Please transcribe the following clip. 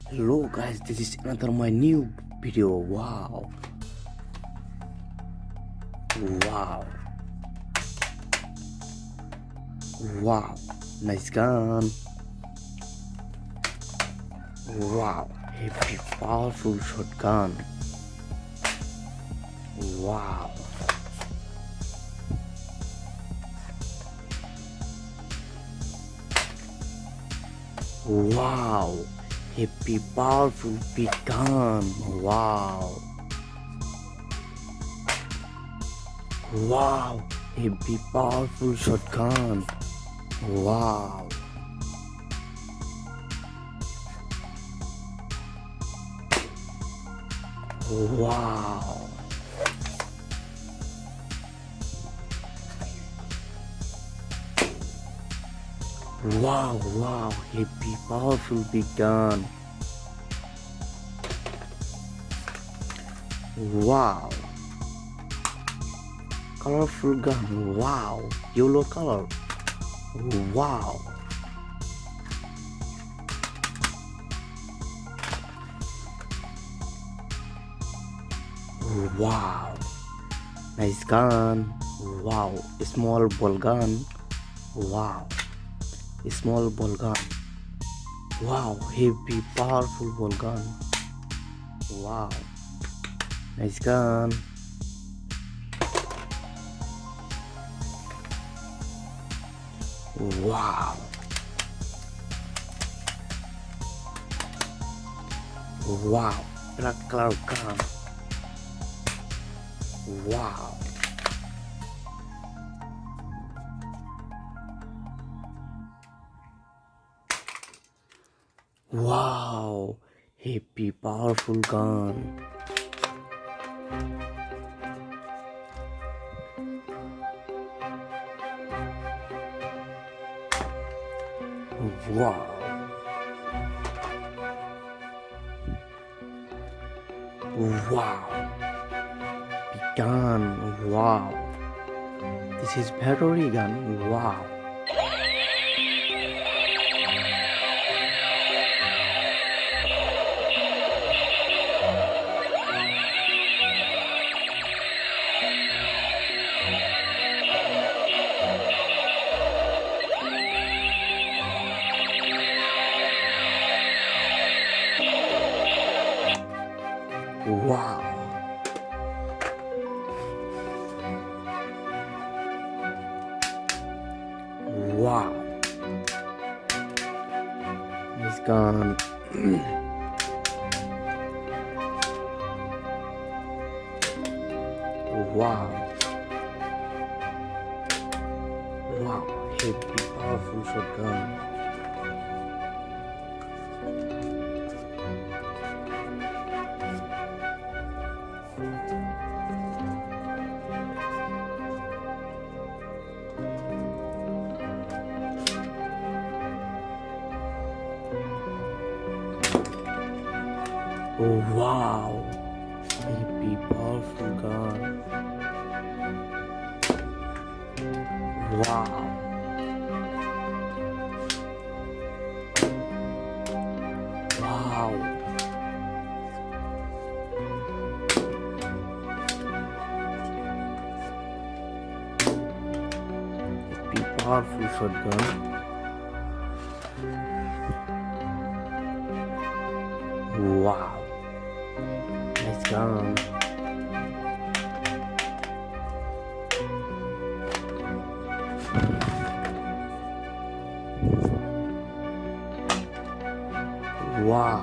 Hello guys, this is another my new video. Wow. Wow. Wow. Nice gun. Wow. Heavy powerful shotgun. Wow. Wow. Heavy powerful big gun. Wow. Wow. Heavy powerful shotgun. Wow. Wow. Wow, heavy powerful big gun. Wow. Colorful gun. Wow. Yellow color. Wow. Wow. Nice gun. Wow. Small ball gun. Wow. Small ball gun. Wow. Heavy powerful ball gun. Wow. Nice gun. Wow. Wow. Black color gun. Wow. Wow. Heavy powerful gun. Wow. Wow. Big gun. Wow. This is battery gun. Wow. Wow. Wow. He's gone. Wow. Wow. Heavy powerful shotgun. Wow. Heavy powerful gun. Wow. Wow. Heavy powerful shotgun. Wow. Nice gun. Wow.